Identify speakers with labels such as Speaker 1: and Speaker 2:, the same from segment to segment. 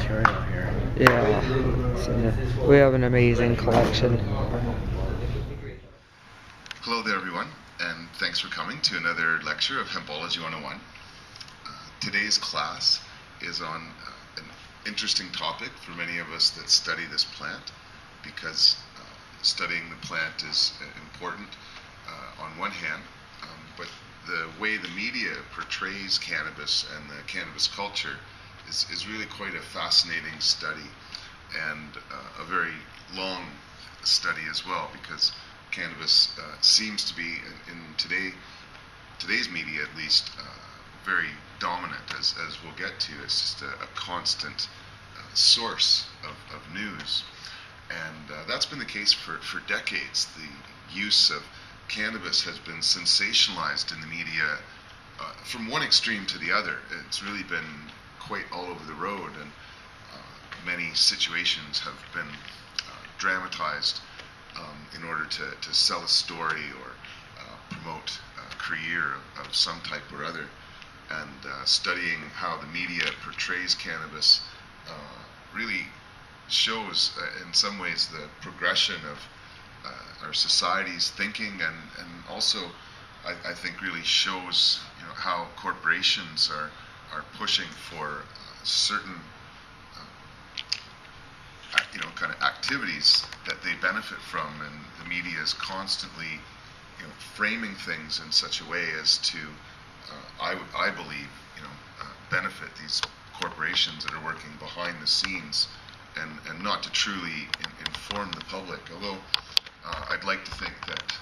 Speaker 1: material here.
Speaker 2: Yeah, we have an amazing collection.
Speaker 3: Hello there, everyone, and thanks for coming to another lecture of Hempology 101. Today's class is on an interesting topic for many of us that study this plant, because studying the plant is important on one hand, but the way the media portrays cannabis and the cannabis culture is really quite a fascinating study, and a very long study as well, because cannabis seems to be in today's media at least very dominant, as we'll get to. It's just a constant source of news, and that's been the case for decades. The use of cannabis has been sensationalized in the media from one extreme to the other. It's really been quite all over the road, and many situations have been dramatized in order to sell a story or promote a career of some type or other. And studying how the media portrays cannabis really shows in some ways the progression of our society's thinking, and also I think really shows how corporations are pushing for certain kind of activities that they benefit from, and the media is constantly framing things in such a way as to I believe benefit these corporations that are working behind the scenes, and not to truly inform the public, although I'd like to think that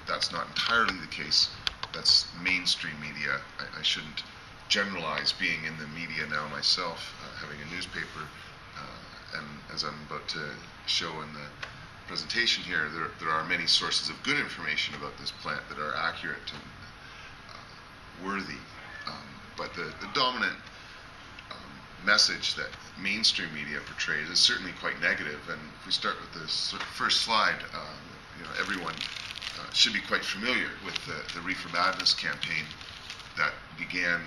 Speaker 3: that's not entirely the case. That's mainstream media. I shouldn't generalize, being in the media now myself, having a newspaper, and as I'm about to show in the presentation here, there are many sources of good information about this plant that are accurate and worthy. But the dominant message that mainstream media portrays is certainly quite negative. And if we start with this first slide, everyone should be quite familiar with the Reefer Madness campaign that began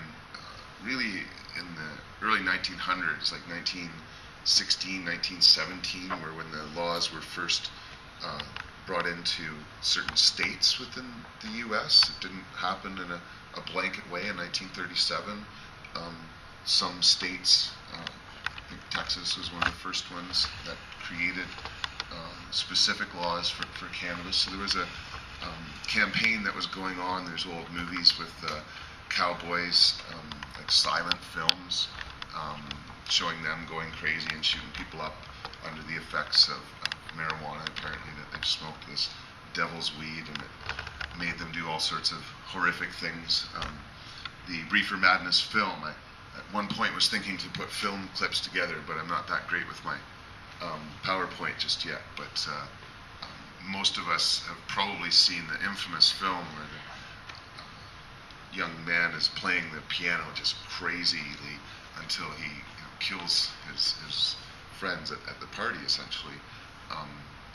Speaker 3: really in the early 1900s, like 1916, 1917, where when the laws were first brought into certain states within the U.S. It didn't happen in a blanket way in 1937. Some states, I think Texas was one of the first ones that created specific laws for cannabis. So there was a campaign that was going on. There's old movies with cowboys, like silent films, showing them going crazy and shooting people up under the effects of marijuana, apparently, that they've smoked this devil's weed, and it made them do all sorts of horrific things. The Reefer Madness film, I at one point was thinking to put film clips together, but I'm not that great with my PowerPoint just yet. But most of us have probably seen the infamous film where the young man is playing the piano just crazily until he kills his friends at the party, essentially.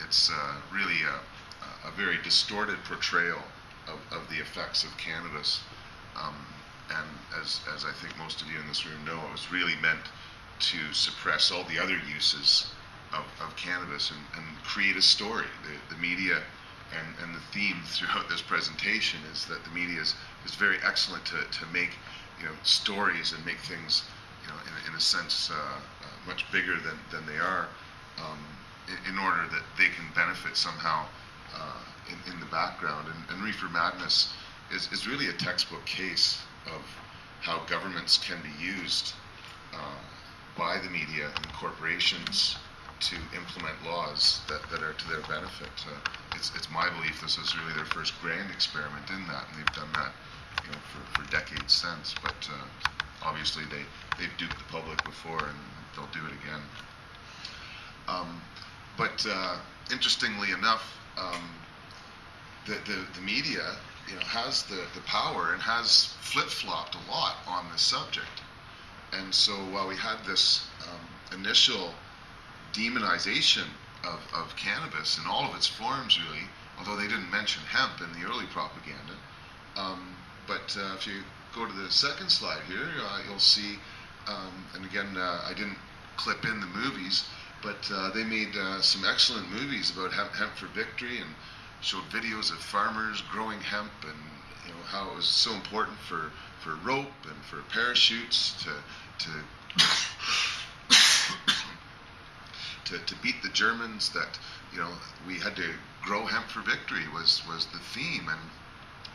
Speaker 3: It's really a very distorted portrayal of the effects of cannabis. And as I think most of you in this room know, it was really meant to suppress all the other uses of cannabis and create a story. The media and the theme throughout this presentation is that the media is very excellent to make stories and make things in a sense much bigger than they are, in order that they can benefit somehow in the background. And Reefer Madness is really a textbook case of how governments can be used by the media and corporations to implement laws that are to their benefit. It's my belief this was really their first grand experiment in that, and they've done that for decades since. But obviously they've duped the public before, and they'll do it again. But interestingly enough, the media has the power and has flip-flopped a lot on this subject. And so while we had this initial demonization of cannabis in all of its forms, really, although they didn't mention hemp in the early propaganda, but if you go to the second slide here, you'll see, and again, I didn't clip in the movies, but they made some excellent movies about hemp for victory, and showed videos of farmers growing hemp, and how it was so important for rope and for parachutes to to beat the Germans. That we had to grow hemp for victory was the theme, and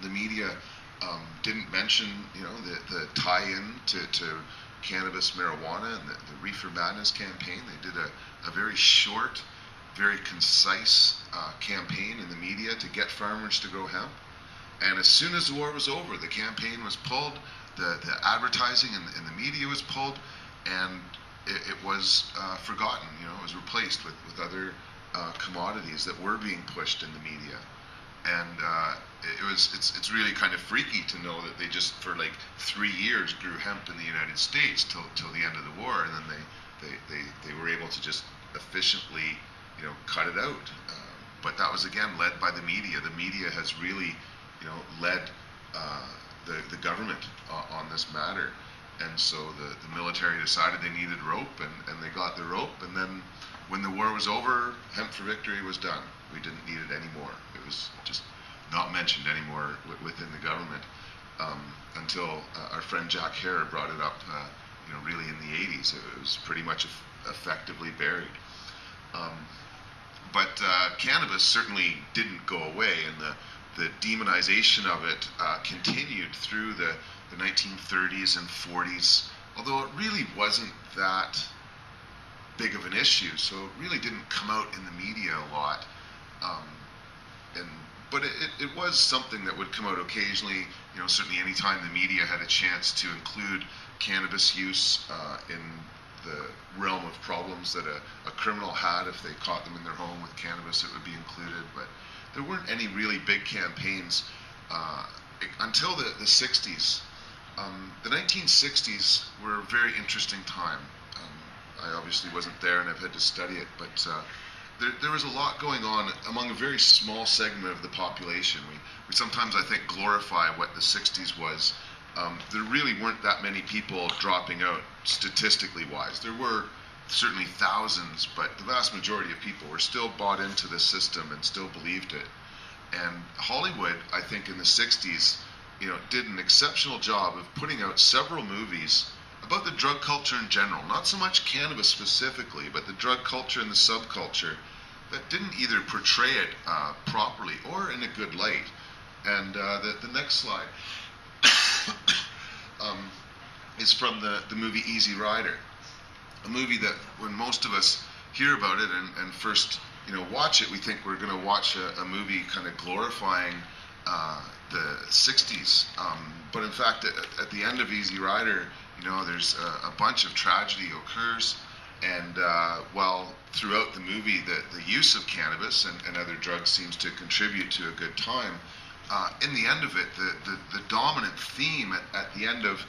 Speaker 3: the media didn't mention the tie-in to cannabis, marijuana, and the Reefer Madness campaign. They did a very short, very concise campaign in the media to get farmers to grow hemp. And as soon as the war was over, the campaign was pulled, the advertising and the media was pulled, and it was forgotten. It was replaced with other commodities that were being pushed in the media. And it's really kind of freaky to know that they just for like 3 years grew hemp in the United States till the end of the war, and then they were able to just efficiently cut it out. But that was again led by the media. The media has really led the government on this matter. And so the military decided they needed rope, and they got the rope, and then when the war was over, hemp for victory was done. We didn't need it anymore. It was just not mentioned anymore within the government until our friend Jack Hare brought it up, really in the 80s. It was pretty much effectively buried. But cannabis certainly didn't go away, and the demonization of it continued through the 1930s and 40s, although it really wasn't that big of an issue, so it really didn't come out in the media a lot. But it was something that would come out occasionally, certainly anytime the media had a chance to include cannabis use in the realm of problems that a criminal had. If they caught them in their home with cannabis, it would be included. But there weren't any really big campaigns until the 60s. The 1960s were a very interesting time. I obviously wasn't there, and I've had to study it, but there was a lot going on among a very small segment of the population. We sometimes, I think, glorify what the 60s was. There really weren't that many people dropping out, statistically wise. There were certainly thousands, but the vast majority of people were still bought into the system and still believed it. And Hollywood, I think, in the 60s, did an exceptional job of putting out several movies about the drug culture in general, not so much cannabis specifically, but the drug culture and the subculture, that didn't either portray it properly or in a good light. And the next slide is from the movie Easy Rider, a movie that when most of us hear about it and first watch it, we think we're going to watch a movie kind of glorifying the 60s. But in fact, at the end of Easy Rider, there's a bunch of tragedy occurs, and while throughout the movie the use of cannabis and other drugs seems to contribute to a good time, in the end of it, the dominant theme at the end of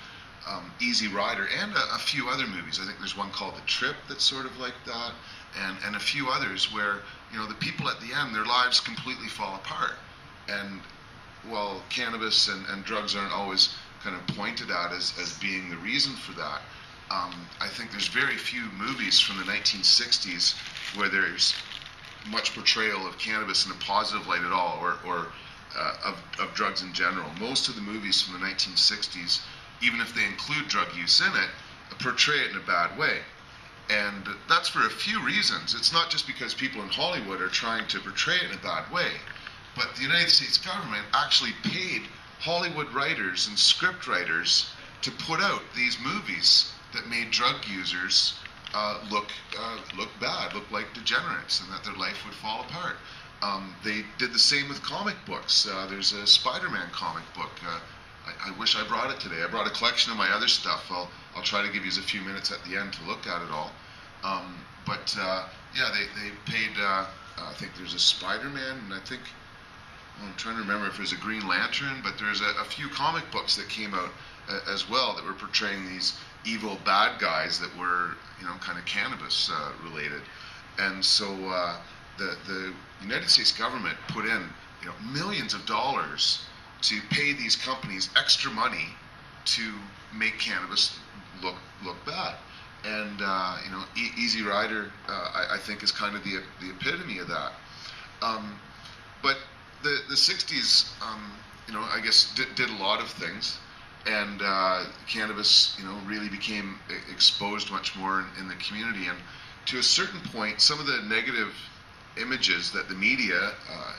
Speaker 3: Easy Rider and a few other movies, I think there's one called The Trip that's sort of like that, and a few others where the people at the end, their lives completely fall apart. And while cannabis and drugs aren't always kind of pointed at as being the reason for that, I think there's very few movies from the 1960s where there's much portrayal of cannabis in a positive light at all, or of drugs in general. Most of the movies from the 1960s, even if they include drug use in it, portray it in a bad way. And that's for a few reasons. It's not just because people in Hollywood are trying to portray it in a bad way, but the United States government actually paid Hollywood writers and script writers to put out these movies that made drug users look bad, look like degenerates, and that their life would fall apart. They did the same with comic books. There's a Spider-Man comic book. I wish I brought it today. I brought a collection of my other stuff. I'll try to give you a few minutes at the end to look at it all. They paid, I think there's a Spider-Man, and I think, I'm trying to remember if there's a Green Lantern, but there's a few comic books that came out as well that were portraying these evil bad guys that were, kind of cannabis related. And so the United States government put in, millions of dollars to pay these companies extra money to make cannabis look bad. And Easy Rider, I think, is kind of the epitome of that. But the 60s, I guess, did a lot of things, and cannabis, really became exposed much more in the community. And to a certain point, some of the negative images that the media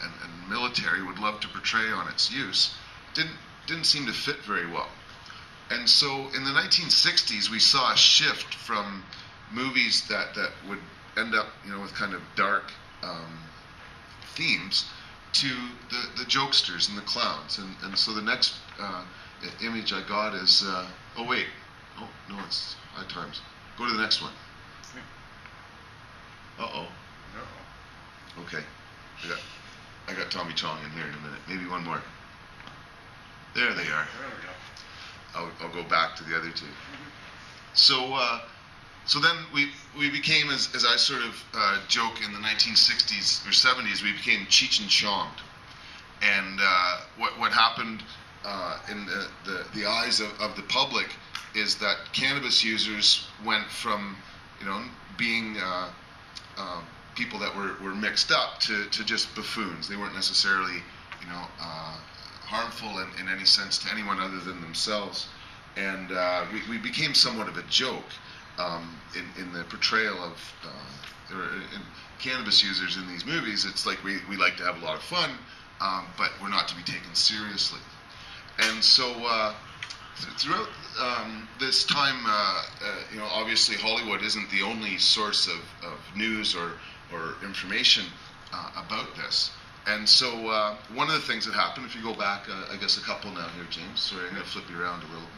Speaker 3: and military would love to portray on its use didn't seem to fit very well. And so in the 1960s, we saw a shift from movies that would end up, with kind of dark themes to the jokesters and the clowns. And so the next image I got is, oh wait, oh no, it's High Times. Go to the next one. Uh-oh. No. Okay. I got Tommy Chong in here in a minute. Maybe one more. There they are. There we go. I'll go back to the other two. So then we became, as I sort of joke, in the 1960s or 70s, we became Cheech and Chonged. And what happened in the eyes of the public is that cannabis users went from, being people that were mixed up to just buffoons. They weren't necessarily, harmful in any sense to anyone other than themselves. And we became somewhat of a joke in the portrayal of in cannabis users in these movies. It's like we like to have a lot of fun, but we're not to be taken seriously. And so throughout this time, obviously Hollywood isn't the only source of news or information about this. And so one of the things that happened, if you go back, I guess a couple now here, James, sorry, I'm going to flip you around a little,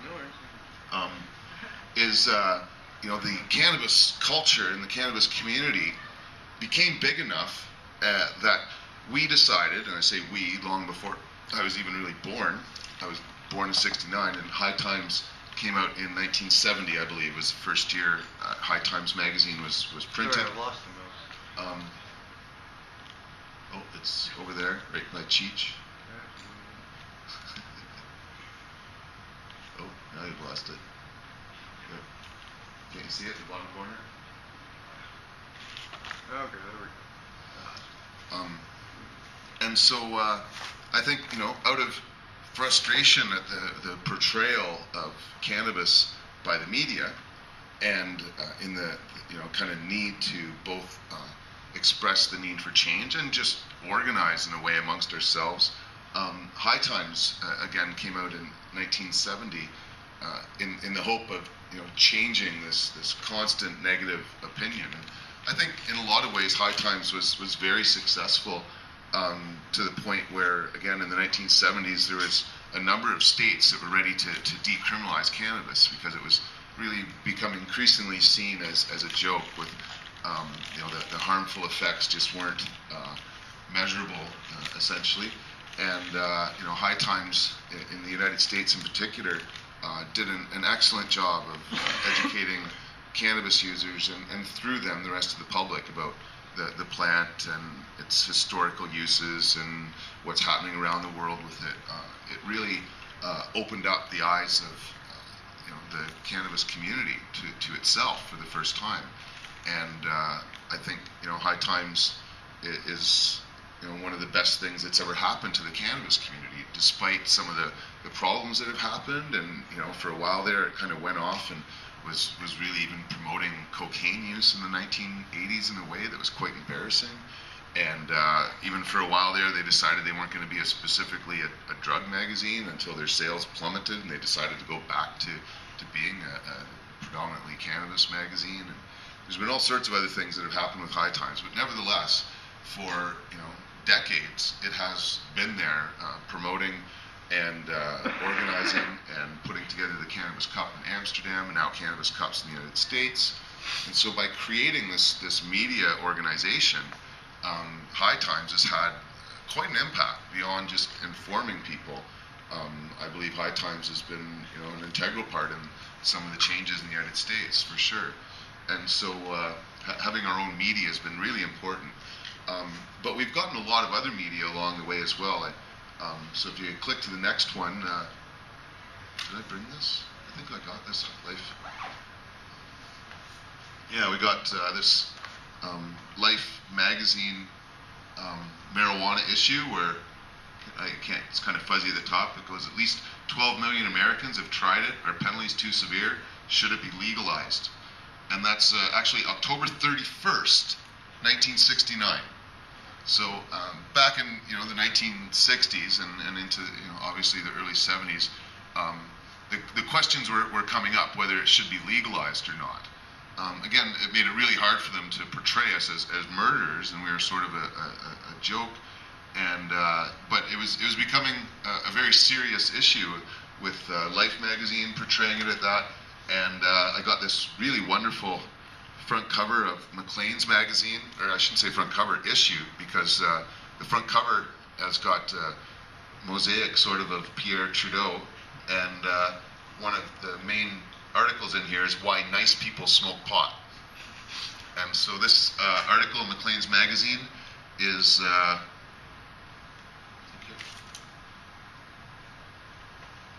Speaker 3: is the cannabis culture and the cannabis community became big enough that we decided, and I say we long before I was even really born. I was born in '69, and High Times came out in 1970, I believe, was the first year High Times magazine was printed.
Speaker 1: Sorry, I've lost them.
Speaker 3: Oh, it's over there, right by Cheech. Oh, now you've lost it. Yep. Can't you see it in the bottom corner?
Speaker 1: Okay, there we go.
Speaker 3: And so I think, out of frustration at the portrayal of cannabis by the media, and in the kind of need to both express the need for change and just organize in a way amongst ourselves. High Times again came out in 1970 in the hope of changing this constant negative opinion. And I think in a lot of ways High Times was very successful to the point where, again, in the 1970s there was a number of states that were ready to decriminalize cannabis because it was really becoming increasingly seen as a joke with the harmful effects just weren't measurable, essentially. And High Times in the United States in particular did an excellent job of educating cannabis users and through them the rest of the public about the plant and its historical uses and what's happening around the world with it. It really opened up the eyes of the cannabis community to itself for the first time. And I think High Times is one of the best things that's ever happened to the cannabis community, despite some of the problems that have happened. And for a while there, it kind of went off and was really even promoting cocaine use in the 1980s in a way that was quite embarrassing. And even for a while there, they decided they weren't going to be specifically a drug magazine until their sales plummeted, and they decided to go back to being a predominantly cannabis magazine. And there's been all sorts of other things that have happened with High Times, but nevertheless, for decades, it has been there promoting and organizing and putting together the Cannabis Cup in Amsterdam and now Cannabis Cups in the United States. And so by creating this media organization, High Times has had quite an impact beyond just informing people. I believe High Times has been an integral part in some of the changes in the United States, for sure. And so having our own media has been really important. But we've gotten a lot of other media along the way as well. So if you click to the next one, did I bring this? I think I got this. Life. Yeah, we got this Life magazine marijuana issue where I can't, it's kind of fuzzy at the top. It goes, at least 12 million Americans have tried it. Are penalties too severe? Should it be legalized? And that's actually October 31st, 1969. So back in the 1960s and into obviously the early 70s, the questions were coming up whether it should be legalized or not. Again, it made it really hard for them to portray us as murderers, and we were sort of a joke. And but it was becoming a very serious issue with Life magazine portraying it at that. And I got this really wonderful front cover of Maclean's magazine, or I shouldn't say front cover, issue, because the front cover has got mosaic sort of Pierre Trudeau, and one of the main articles in here is why nice people smoke pot. And so this article in Maclean's magazine is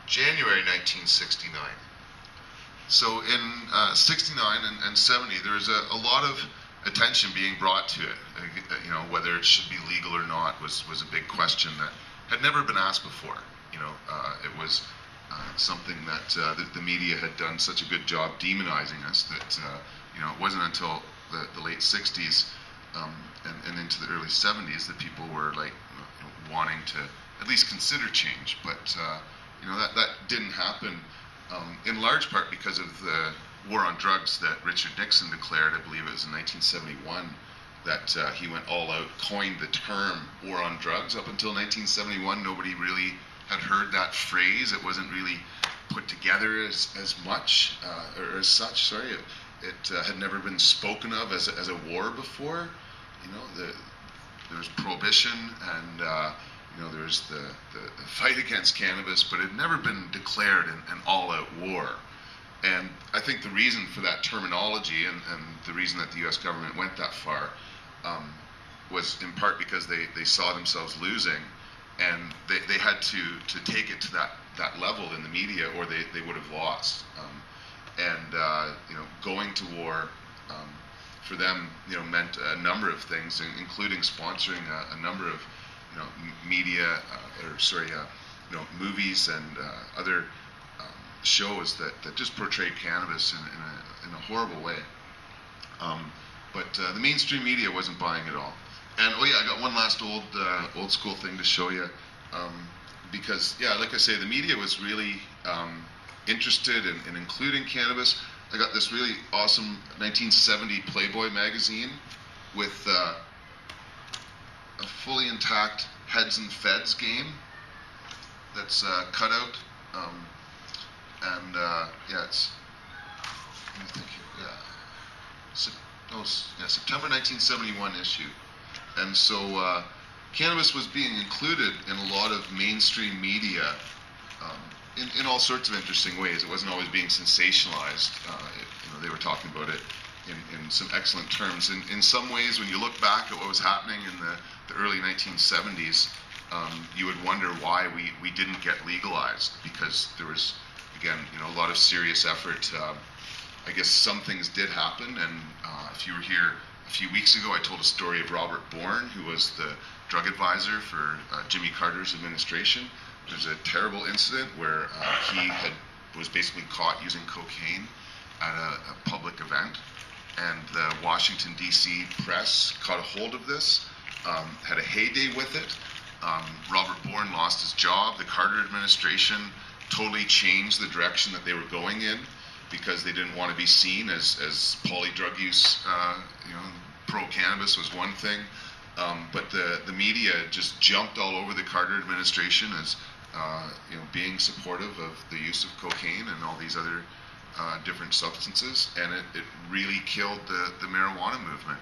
Speaker 3: January 1969. So in 69 and 70, there was a lot of attention being brought to it. Whether it should be legal or not was a big question that had never been asked before. It was something that the media had done such a good job demonizing us that it wasn't until the late 60s and into the early 70s that people were like wanting to at least consider change. But that didn't happen. In large part because of the war on drugs that Richard Nixon declared, I believe it was in 1971, that he went all out, coined the term war on drugs. Up until 1971, nobody really had heard that phrase. It wasn't really put together as much, or as such, sorry. It had never been spoken of as a war before. There was prohibition and there's the fight against cannabis, but it had never been declared an all-out war. And I think the reason for that terminology and the reason that the U.S. government went that far was in part because they saw themselves losing, and they had to take it to that level in the media, or they would have lost. Going to war for them meant a number of things, including sponsoring a number of media, movies and other shows that just portrayed cannabis in a horrible way. But the mainstream media wasn't buying it all. And I got one last old school thing to show you, because like I say, the media was really interested in including cannabis. I got this really awesome 1970 Playboy magazine with a fully intact Heads and Feds game that's cut out, it's, let me think here, September 1971 issue. And so cannabis was being included in a lot of mainstream media in all sorts of interesting ways. It wasn't always being sensationalized. They were talking about it in some excellent terms. In some ways, when you look back at what was happening in the early 1970s, you would wonder why we didn't get legalized, because there was, again, a lot of serious effort. I guess some things did happen, and if you were here a few weeks ago, I told a story of Robert Bourne, who was the drug advisor for Jimmy Carter's administration. There's a terrible incident where he was basically caught using cocaine at a public event, and the Washington, D.C. press caught a hold of this, had a heyday with it. Robert Bourne lost his job. The Carter administration totally changed the direction that they were going in, because they didn't want to be seen as poly drug use. Pro-cannabis was one thing, but the media just jumped all over the Carter administration as being supportive of the use of cocaine and all these other different substances, and it really killed the marijuana movement.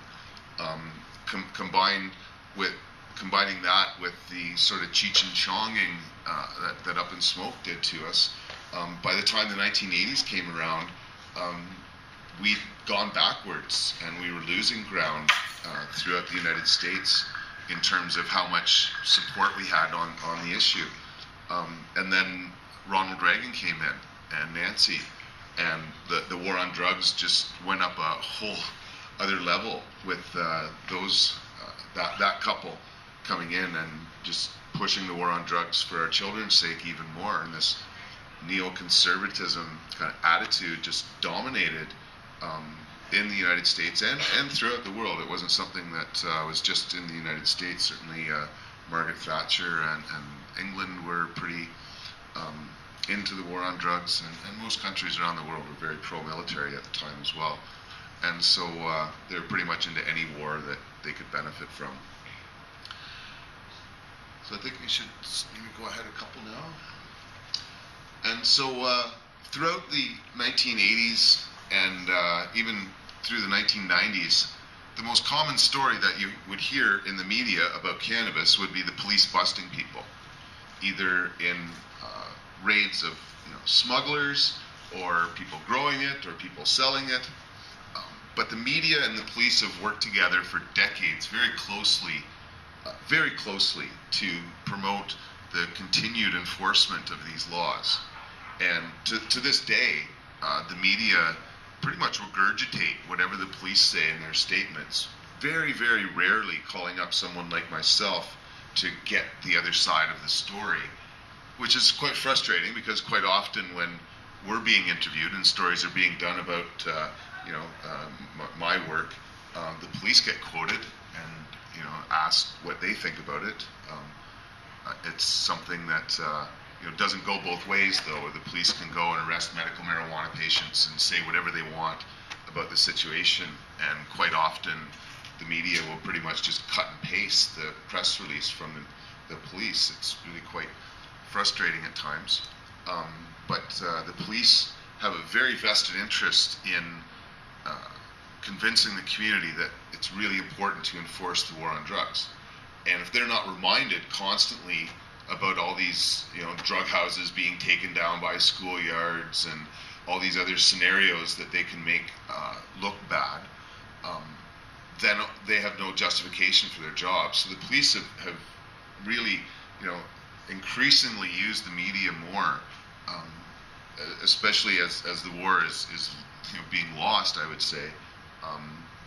Speaker 3: Combining that with the sort of Cheech and Chonging that Up in Smoke did to us, by the time the 1980s came around, we'd gone backwards, and we were losing ground throughout the United States in terms of how much support we had on the issue. And then Ronald Reagan came in, and Nancy, and the war on drugs just went up a whole other level with that couple coming in and just pushing the war on drugs for our children's sake even more. And this neoconservatism kind of attitude just dominated in the United States and throughout the world. It wasn't something that was just in the United States. Certainly Margaret Thatcher and England were pretty into the war on drugs, and most countries around the world were very pro-military at the time as well. And so they were pretty much into any war that they could benefit from. So I think we should maybe go ahead a couple now. And so throughout the 1980s and even through the 1990s, the most common story that you would hear in the media about cannabis would be the police busting people, either in raids of smugglers or people growing it or people selling it. But the media and the police have worked together for decades very closely to promote the continued enforcement of these laws. And to this day, the media pretty much regurgitate whatever the police say in their statements, very, very rarely calling up someone like myself to get the other side of the story, which is quite frustrating because quite often when we're being interviewed and stories are being done about my work, the police get quoted and asked what they think about it. It's something that doesn't go both ways, though. The police can go and arrest medical marijuana patients and say whatever they want about the situation, and quite often the media will pretty much just cut and paste the press release from the police. It's really quite frustrating at times. But the police have a very vested interest in convincing the community that it's really important to enforce the war on drugs. And if they're not reminded constantly about all these drug houses being taken down by schoolyards and all these other scenarios that they can make look bad, then they have no justification for their job. So the police have really increasingly used the media more, especially as the war is being lost, I would say.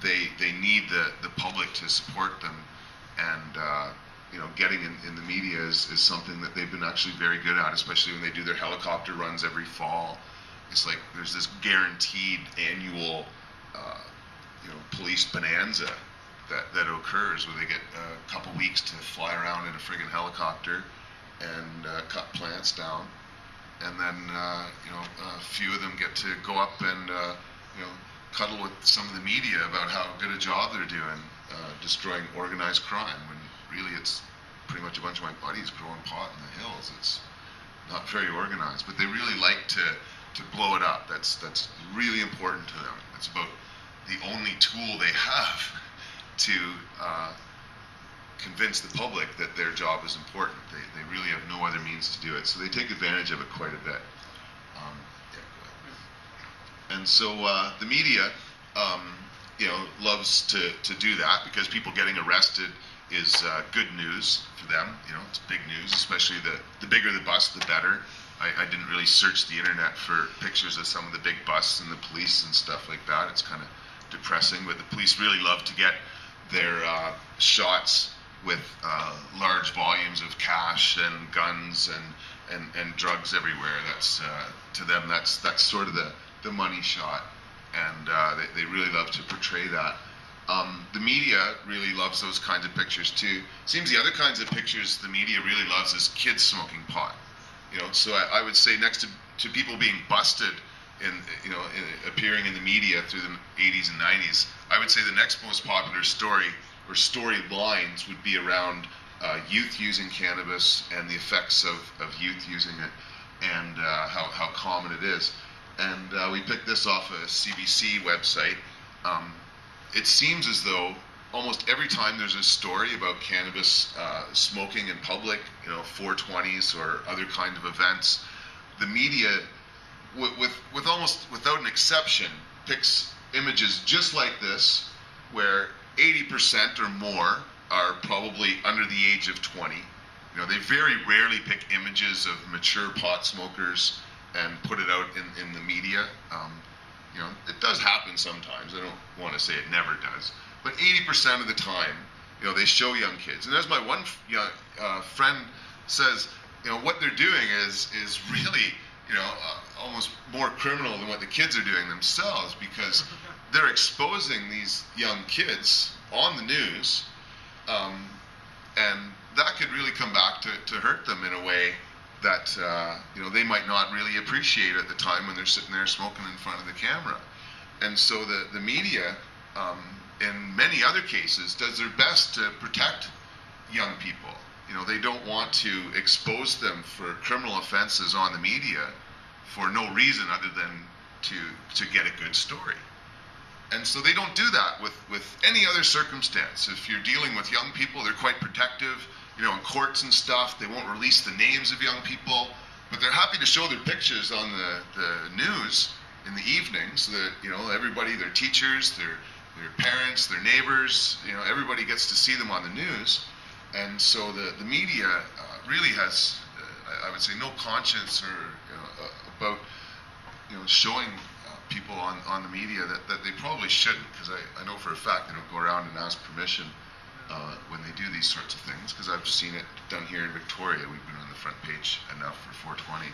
Speaker 3: They need the public to support them, and getting in the media is something that they've been actually very good at, especially when they do their helicopter runs every fall. It's like there's this guaranteed annual police bonanza that occurs where they get a couple weeks to fly around in a friggin' helicopter and cut plants down, and then a few of them get to go up and cuddle with some of the media about how good a job they're doing destroying organized crime, when really it's pretty much a bunch of my buddies growing pot in the hills. It's not very organized, but they really like to blow it up. That's really important to them. It's about the only tool they have to convince the public that their job is important. They really have no other means to do it, so they take advantage of it quite a bit. And so the media, loves to do that, because people getting arrested is good news for them. It's big news, especially the bigger the bust, the better. I didn't really search the internet for pictures of some of the big busts and the police and stuff like that. It's kind of depressing, but the police really love to get their shots with large volumes of cash and guns and drugs everywhere. That's to them, that's sort of the money shot, and they really love to portray that. The media really loves those kinds of pictures too. Seems the other kinds of pictures the media really loves is kids smoking pot. So I would say next to people being busted appearing in the media through the 80s and 90s, I would say the next most popular story or storylines would be around youth using cannabis and the effects of youth using it, and how common it is. And we picked this off a CBC website. It seems as though almost every time there's a story about cannabis smoking in public, 420s or other kind of events, the media, with almost without an exception, picks images just like this, where 80% or more are probably under the age of 20. They very rarely pick images of mature pot smokers and put it out in the media. You know, it does happen sometimes. I don't want to say it never does, but 80% of the time, you know, they show young kids. And as my one friend says, you know, what they're doing is really, you know, almost more criminal than what the kids are doing themselves, because they're exposing these young kids on the news, and that could really come back to hurt them in a way that you know, they might not really appreciate at the time when they're sitting there smoking in front of the camera. And so the media, in many other cases, does their best to protect young people. You know, they don't want to expose them for criminal offenses on the media for no reason other than to get a good story. And so they don't do that with any other circumstance. If you're dealing with young people, they're quite protective. You know, in courts and stuff, they won't release the names of young people, but they're happy to show their pictures on the news in the evening, so that, you know, everybody, their teachers, their parents, their neighbors, you know, everybody gets to see them on the news. And so the media really has, I would say, no conscience or, you know, about, you know, showing people on the media that they probably shouldn't, because I know for a fact they don't go around and ask permission when they do these sorts of things, because I've seen it done here in Victoria. We've been on the front page enough for 420,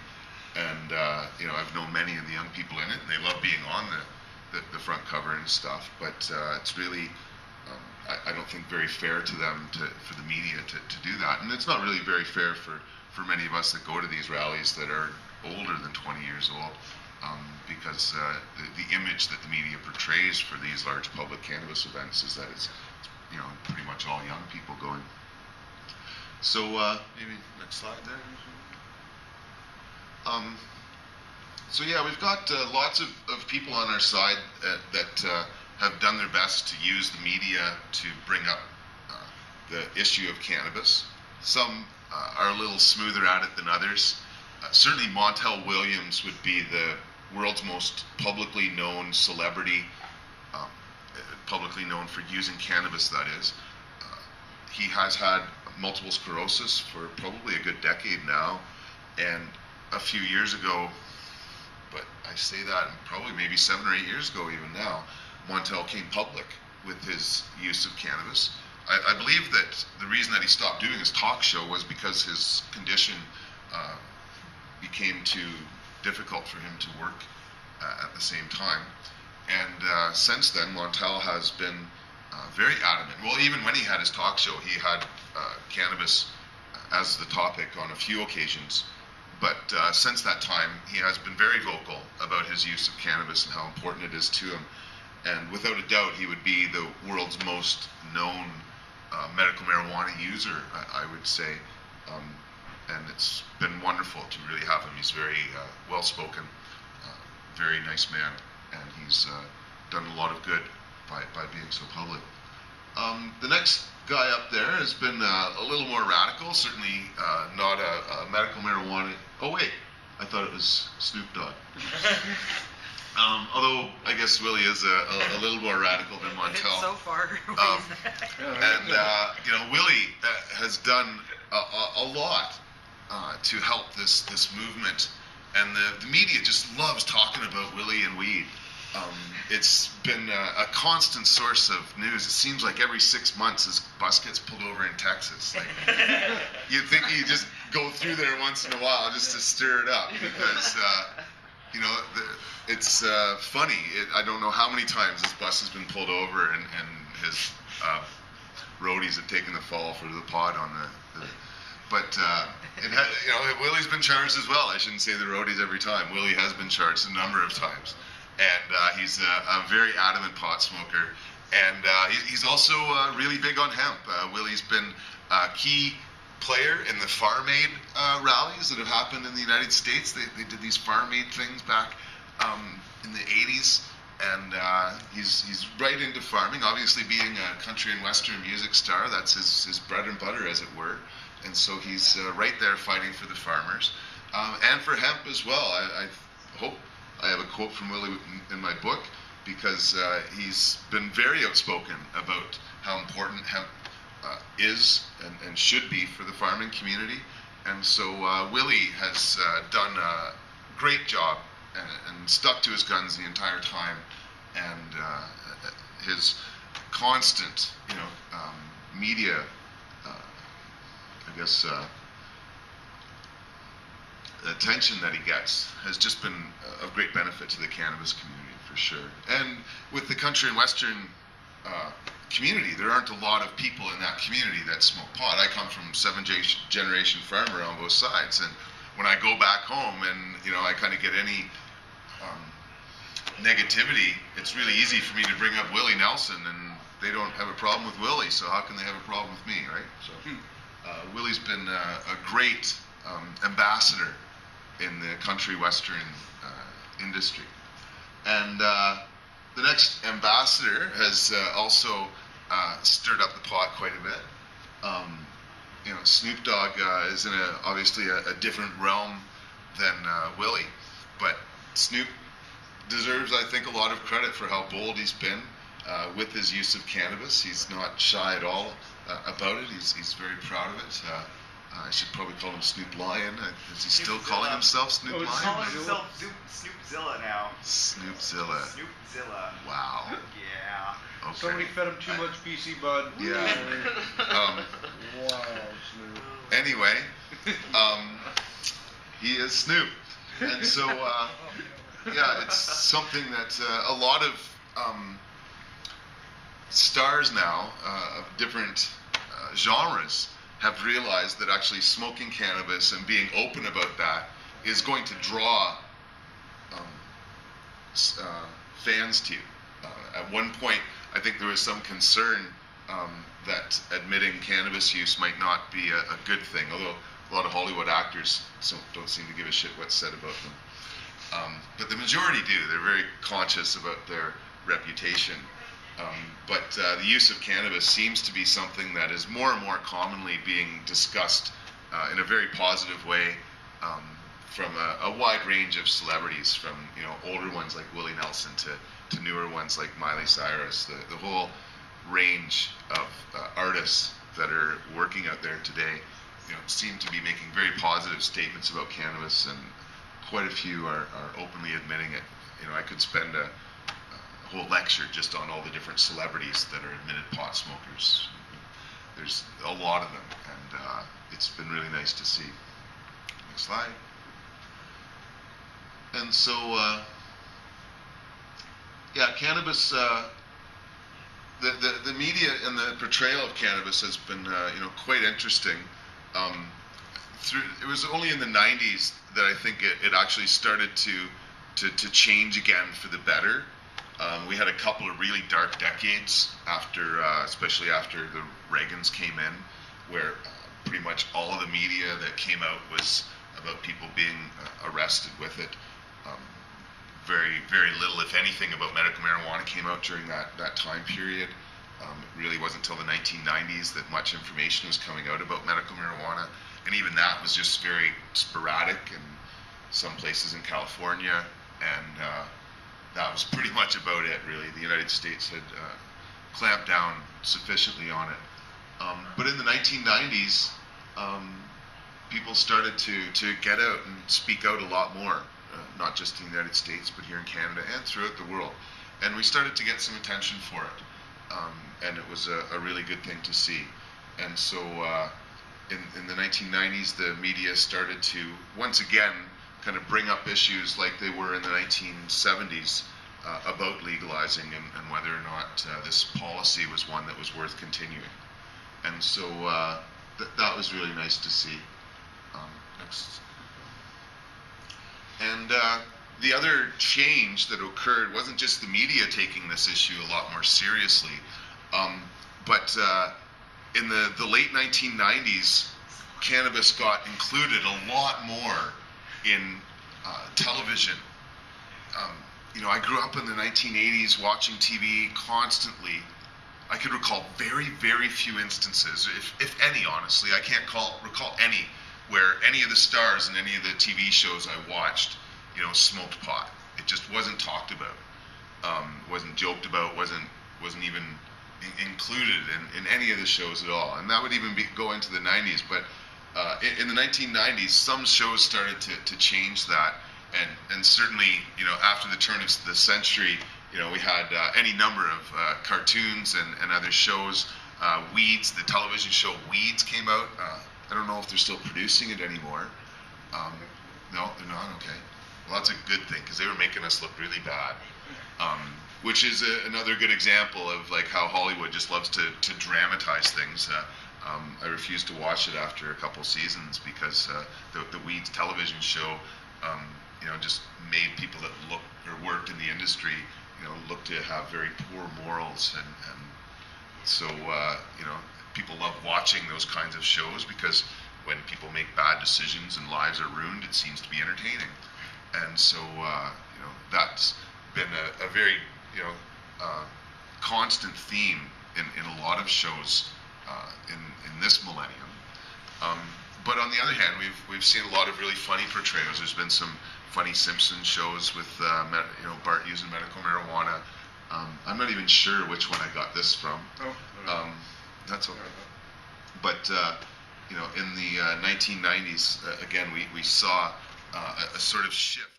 Speaker 3: and you know, I've known many of the young people in it, and they love being on the front cover and stuff. But it's really, I don't think, very fair to them, for the media to do that, and it's not really very fair for many of us that go to these rallies that are older than 20 years old. Because the image that the media portrays for these large public cannabis events is that it's, you know, pretty much all young people going. So maybe next slide there. So yeah, we've got lots of people on our side that have done their best to use the media to bring up the issue of cannabis. Some are a little smoother at it than others. Certainly Montel Williams would be the world's most publicly known celebrity, publicly known for using cannabis, that is. He has had multiple sclerosis for probably a good decade now, and a few years ago, but I say that probably maybe 7 or 8 years ago even now, Montel came public with his use of cannabis. I believe that the reason that he stopped doing his talk show was because his condition became too difficult for him to work at the same time. And since then, Montel has been very adamant. Well, even when he had his talk show, he had cannabis as the topic on a few occasions. But since that time, he has been very vocal about his use of cannabis and how important it is to him. And without a doubt, he would be the world's most known medical marijuana user, I would say. And it's been wonderful to really have him. He's very well-spoken, very nice man, and he's done a lot of good by being so public. The next guy up there has been a little more radical, certainly not a medical marijuana. Oh wait, I thought it was Snoop Dogg. Although I guess Willie is a little more radical than Montel.
Speaker 4: So far.
Speaker 3: And you know, Willie has done a lot to help this movement, and the media just loves talking about Willie and weed. It's been a constant source of news. It seems like every 6 months his bus gets pulled over in Texas. Like, you'd think you just go through there once in a while just to stir it up, because you know, it's funny. I don't know how many times this bus has been pulled over, and his roadies have taken the fall for the pod on the but you know, Willie's been charged as well. I shouldn't say the roadies every time. Willie has been charged a number of times, and he's a very adamant pot smoker, and he's also really big on hemp. Willie's been a key player in the Farm Aid rallies that have happened in the United States. They did these Farm Aid things back in the 80s, and he's right into farming. Obviously, being a country and western music star, that's his bread and butter, as it were. And so he's right there fighting for the farmers, and for hemp as well. I hope I have a quote from Willie in my book, because he's been very outspoken about how important hemp is and should be for the farming community. And so Willie has done great job and stuck to his guns the entire time, and his constant, media, I guess, attention that he gets has just been of great benefit to the cannabis community for sure. And with the country and western community, there aren't a lot of people in that community that smoke pot. I come from seven-generation farmer on both sides, and when I go back home and I kind of get any negativity, it's really easy for me to bring up Willie Nelson, and they don't have a problem with Willie, so how can they have a problem with me, right? So Willie's been a great ambassador in the country western industry. And the next ambassador has also stirred up the pot quite a bit. Snoop Dogg is in obviously a different realm than Willie, but Snoop deserves, I think, a lot of credit for how bold he's been with his use of cannabis. He's not shy at all about it. He's very proud of it. I should probably call him Snoop Lion. Is he still calling himself Snoop Lion?
Speaker 4: He's calling himself Snoopzilla now.
Speaker 3: Snoopzilla.
Speaker 4: Snoopzilla.
Speaker 3: Wow.
Speaker 4: Yeah.
Speaker 3: Okay.
Speaker 5: Somebody fed him too much BC Bud.
Speaker 3: Yeah.
Speaker 5: Wow, Snoop.
Speaker 3: Anyway, he is Snoop. And so, it's something that a lot of stars now of different genres have realized that actually smoking cannabis and being open about that is going to draw fans to you. At one point, I think there was some concern that admitting cannabis use might not be a good thing, although a lot of Hollywood actors don't seem to give a shit what's said about them. But the majority do. They're very conscious about their reputation. But the use of cannabis seems to be something that is more and more commonly being discussed in a very positive way from a wide range of celebrities, from older ones like Willie Nelson to newer ones like Miley Cyrus. The whole range of artists that are working out there today, seem to be making very positive statements about cannabis, and quite a few are openly admitting it. I could spend a whole lecture just on all the different celebrities that are admitted pot smokers. There's a lot of them, and it's been really nice to see. Next slide. And so, cannabis, the media and the portrayal of cannabis has been, quite interesting. It was only in the 90s that I think it actually started to change again for the better. We had a couple of really dark decades after, especially after the Reagans came in, where pretty much all of the media that came out was about people being arrested with it. Very, very little, if anything, about medical marijuana came out during that time period. It really wasn't until the 1990s that much information was coming out about medical marijuana, and even that was just very sporadic in some places in California, and that was pretty much about it, really. The United States had clamped down sufficiently on it. But in the 1990s, people started to get out and speak out a lot more, not just in the United States, but here in Canada and throughout the world. And we started to get some attention for it. And it was a really good thing to see. And so in the 1990s, the media started to, once again, kind of bring up issues like they were in the 1970s about legalizing and whether or not this policy was one that was worth continuing. And so that was really nice to see. Next. And the other change that occurred wasn't just the media taking this issue a lot more seriously, but in the late 1990s, cannabis got included a lot more in television. I grew up in the 1980s watching TV constantly. I could recall very, very few instances, if any, honestly. I can't recall any where any of the stars in any of the TV shows I watched, smoked pot. It just wasn't talked about, wasn't joked about, wasn't even included in any of the shows at all. And that would even go into the 90s. But in the 1990s, some shows started to change that and certainly, you know, after the turn of the century, you know, we had any number of cartoons and other shows. Weeds, the television show Weeds came out. I don't know if they're still producing it anymore. No, they're not. Okay. Well, that's a good thing because they were making us look really bad. Which is another good example of like how Hollywood just loves to dramatize things. I refused to watch it after a couple seasons because the Weeds television show, you know, just made people that look or worked in the industry, you know, look to have very poor morals, and so you know, people love watching those kinds of shows because when people make bad decisions and lives are ruined, it seems to be entertaining, and so you know, that's been a very, you know, constant theme in a lot of shows in this millennium. But on the other hand, we've seen a lot of really funny portrayals. There's been some funny Simpsons shows with you know, Bart using medical marijuana. I'm not even sure which one I got this from. That's okay. But you know, in the 1990s, again, we saw a sort of shift